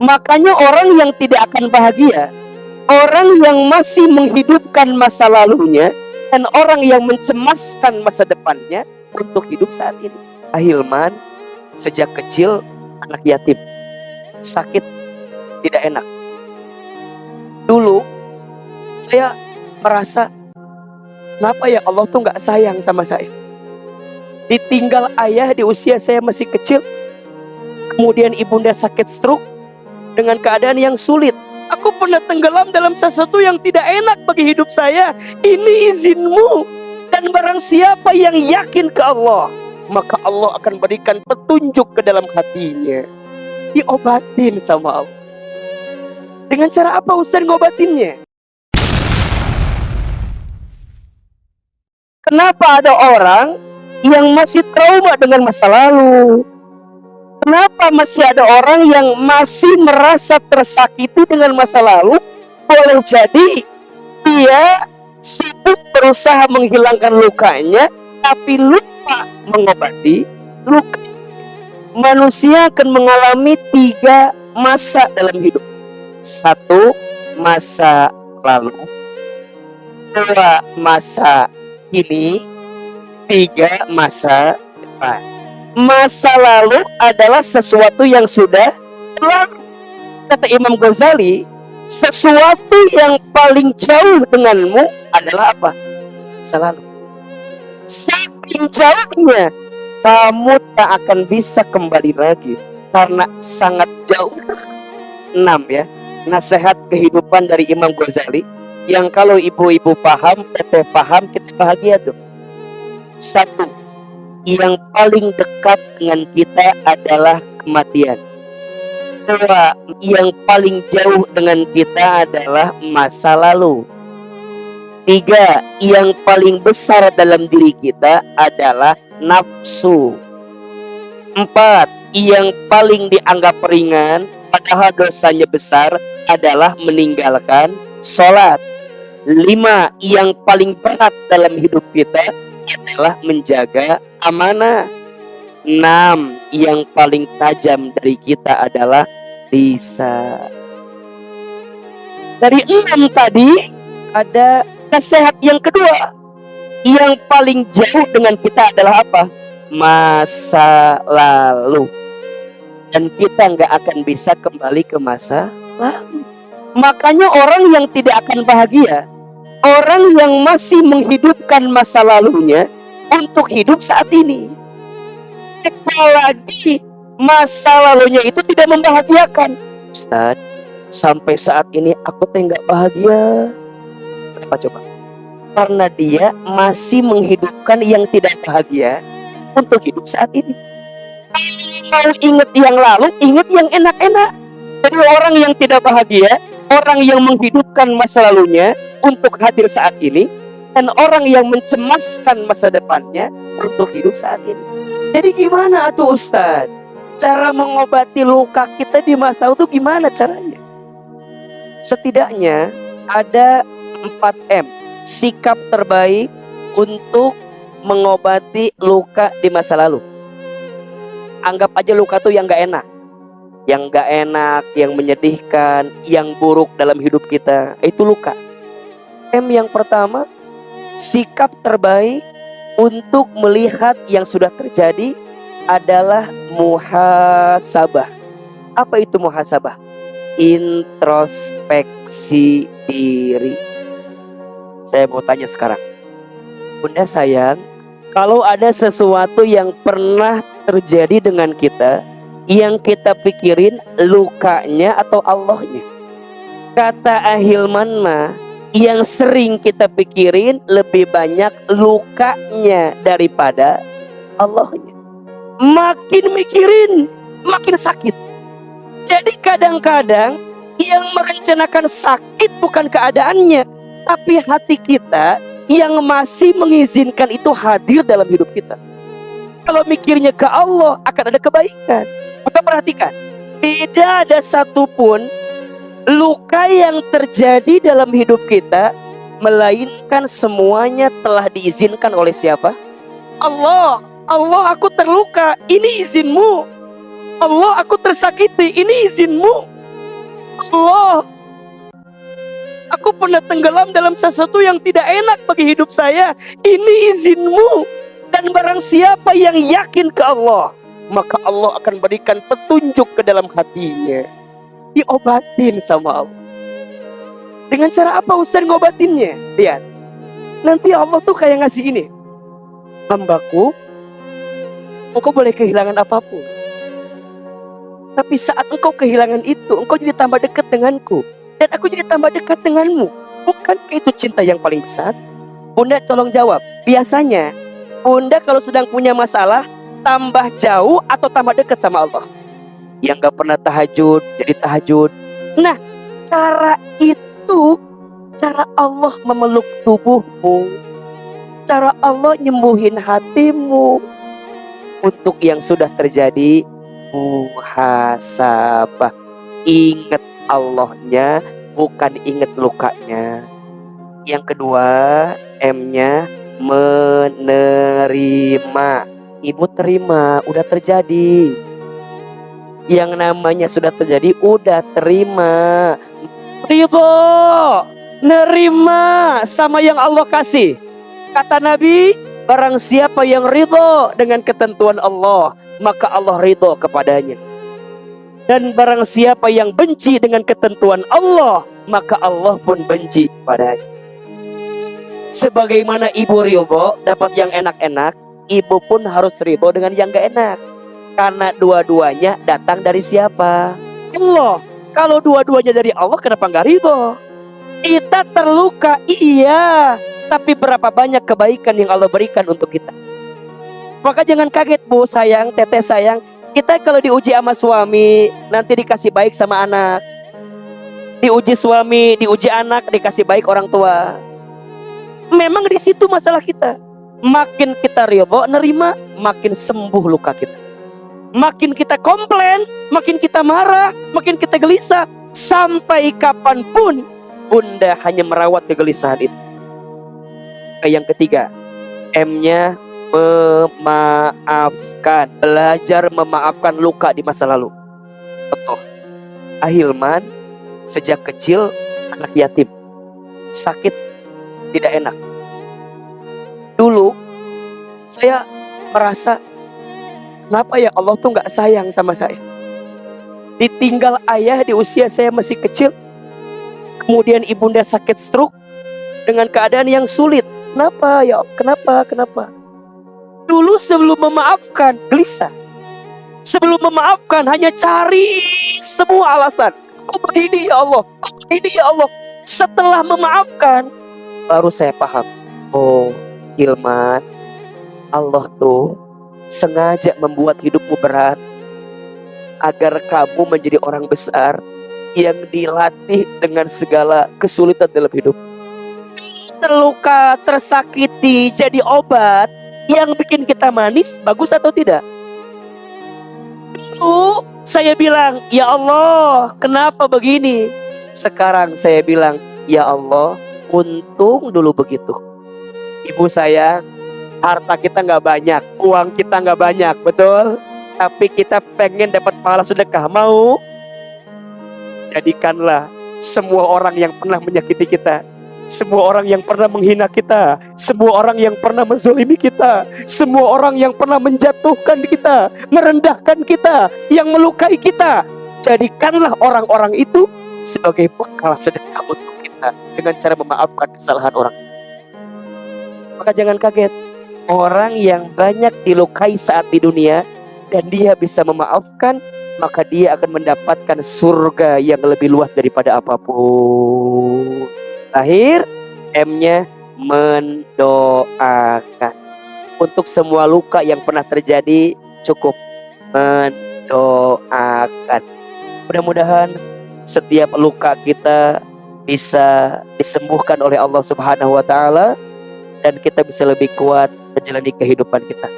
Makanya orang yang tidak akan bahagia, orang yang masih menghidupkan masa lalunya, dan orang yang mencemaskan masa depannya untuk hidup saat ini. Ahilman sejak kecil anak yatim, sakit, tidak enak. Dulu saya merasa, kenapa ya Allah tuh gak sayang sama saya? Ditinggal ayah di usia saya masih kecil, kemudian ibunda sakit stroke dengan keadaan yang sulit. Aku pernah tenggelam dalam sesuatu yang tidak enak bagi hidup saya. Ini izinmu. Dan barang siapa yang yakin ke Allah, maka Allah akan berikan petunjuk ke dalam hatinya. Diobatin sama Allah. Dengan cara apa Ustaz ngobatinnya? Kenapa ada orang yang masih trauma dengan masa lalu? Kenapa masih ada orang yang masih merasa tersakiti dengan masa lalu? Boleh jadi dia sibuk berusaha menghilangkan lukanya, tapi lupa mengobati luka. Manusia akan mengalami 3 masa dalam hidup. 1, masa lalu. 2, masa kini. 3, masa depan. Masa lalu adalah sesuatu yang sudah lalu. Kata Imam Ghazali, sesuatu yang paling jauh denganmu adalah apa? Masa lalu. Saking jauhnya, kamu tak akan bisa kembali lagi karena sangat jauh. 6 ya, nasihat kehidupan dari Imam Ghazali yang kalau ibu-ibu paham, teteh paham, kita bahagia tuh. 1, yang paling dekat dengan kita adalah kematian. 2, yang paling jauh dengan kita adalah masa lalu. 3, yang paling besar dalam diri kita adalah nafsu. 4, yang paling dianggap ringan padahal dosanya besar adalah meninggalkan sholat. 5, yang paling berat dalam hidup kita adalah menjaga amanah. 6, yang paling tajam dari kita adalah lisan. Dari 6 tadi ada nasihat yang kedua. Yang paling jauh dengan kita adalah apa? Masa lalu. Dan kita nggak akan bisa kembali ke masa lalu. Makanya orang yang tidak akan bahagia, orang yang masih menghidupkan masa lalunya untuk hidup saat ini. Apalagi masa lalunya itu tidak membahagiakan. Ustaz, sampai saat ini aku nggak bahagia. Kenapa coba? Karena dia masih menghidupkan yang tidak bahagia untuk hidup saat ini. Mau ingat yang lalu, ingat yang enak-enak. Jadi orang yang tidak bahagia, orang yang menghidupkan masa lalunya untuk hadir saat ini, dan orang yang mencemaskan masa depannya untuk hidup saat ini. Jadi gimana tuh Ustaz? Cara mengobati luka kita di masa lalu itu gimana caranya? Setidaknya ada 4M sikap terbaik untuk mengobati luka di masa lalu. Anggap aja luka tuh yang gak enak, yang menyedihkan, yang buruk dalam hidup kita. Itu luka. M yang pertama, sikap terbaik untuk melihat yang sudah terjadi adalah muhasabah. Apa itu muhasabah? Introspeksi diri. Saya mau tanya sekarang, Bunda sayang, kalau ada sesuatu yang pernah terjadi dengan kita, yang kita pikirin lukanya atau Allahnya? Kata Ahilman mah, yang sering kita pikirin lebih banyak lukanya daripada Allahnya. Makin mikirin, makin sakit. Jadi kadang-kadang yang merencanakan sakit bukan keadaannya, tapi hati kita yang masih mengizinkan itu hadir dalam hidup kita. Kalau mikirnya ke Allah, akan ada kebaikan. Maka perhatikan, tidak ada satupun luka yang terjadi dalam hidup kita, melainkan semuanya telah diizinkan oleh siapa? Allah. Allah, aku terluka, ini izinmu. Allah, aku tersakiti, ini izinmu. Allah, aku pernah tenggelam dalam sesuatu yang tidak enak bagi hidup saya. Ini izinmu. Dan barang siapa yang yakin ke Allah, maka Allah akan berikan petunjuk ke dalam hatinya. Diobatin sama Allah. Dengan cara apa Ustaz ngobatinnya? Lihat, nanti Allah tuh kayak ngasih gini, hambaku, engkau boleh kehilangan apapun, tapi saat engkau kehilangan itu, engkau jadi tambah dekat denganku, dan aku jadi tambah dekat denganmu. Bukankah itu cinta yang paling besar? Bunda tolong jawab. Biasanya Bunda kalau sedang punya masalah, tambah jauh atau tambah dekat sama Allah? Yang gak pernah tahajud jadi tahajud. Nah, cara itu, cara Allah memeluk tubuhmu, cara Allah nyembuhin hatimu. Untuk yang sudah terjadi, muhasabah. Ingat Allahnya, bukan ingat lukanya. Yang kedua, M-nya menerima. Ibu terima, udah terjadi. Yang namanya sudah terjadi, udah terima. Ridho, nerima sama yang Allah kasih. Kata Nabi, barang siapa yang ridho dengan ketentuan Allah, maka Allah ridho kepadanya. Dan barang siapa yang benci dengan ketentuan Allah, maka Allah pun benci kepadanya. Sebagaimana ibu ridho dapat yang enak-enak, ibu pun harus ridho dengan yang gak enak. Karena dua-duanya datang dari siapa? Allah. Kalau dua-duanya dari Allah, kenapa gak ridho? Kita terluka, iya, tapi berapa banyak kebaikan yang Allah berikan untuk kita. Maka jangan kaget Bu sayang, teteh sayang, kita kalau diuji sama suami, nanti dikasih baik sama anak. Diuji suami, diuji anak, dikasih baik orang tua. Memang di situ masalah kita. Makin kita ridho, nerima, makin sembuh luka kita. Makin kita komplain, makin kita marah, makin kita gelisah. Sampai kapanpun Bunda hanya merawat kegelisahan itu. Yang ketiga, M-nya memaafkan. Belajar memaafkan luka di masa lalu. Contoh, Ahilman sejak kecil anak yatim, sakit, tidak enak. Dulu saya merasa, kenapa ya Allah tuh gak sayang sama saya? Ditinggal ayah di usia saya masih kecil, kemudian ibunda sakit stroke dengan keadaan yang sulit. Kenapa ya? Kenapa? Dulu sebelum memaafkan, gelisah. Sebelum memaafkan hanya cari semua alasan. Kok begini ya Allah? Kok begini ya Allah? Setelah memaafkan, baru saya paham. Oh, Hilman, Allah tuh sengaja membuat hidupmu berat agar kamu menjadi orang besar yang dilatih dengan segala kesulitan dalam hidup. Terluka, tersakiti, jadi obat yang bikin kita manis, bagus atau tidak? Dulu saya bilang, ya Allah, kenapa begini? Sekarang saya bilang, ya Allah, untung dulu begitu. Ibu saya, harta kita nggak banyak, uang kita nggak banyak, betul? Tapi kita pengen dapat pahala sedekah, mau? Jadikanlah semua orang yang pernah menyakiti kita, semua orang yang pernah menghina kita, semua orang yang pernah menzalimi kita, semua orang yang pernah menjatuhkan kita, merendahkan kita, yang melukai kita, jadikanlah orang-orang itu sebagai bekal sedekah untuk kita dengan cara memaafkan kesalahan orang. Maka jangan kaget, orang yang banyak dilukai saat di dunia dan dia bisa memaafkan, maka dia akan mendapatkan surga yang lebih luas daripada apapun. Akhir, M-nya mendoakan. Untuk semua luka yang pernah terjadi, cukup mendoakan. Mudah-mudahan setiap luka kita bisa disembuhkan oleh Allah Subhanahu wa Ta'ala, dan kita bisa lebih kuat menjalani kehidupan kita.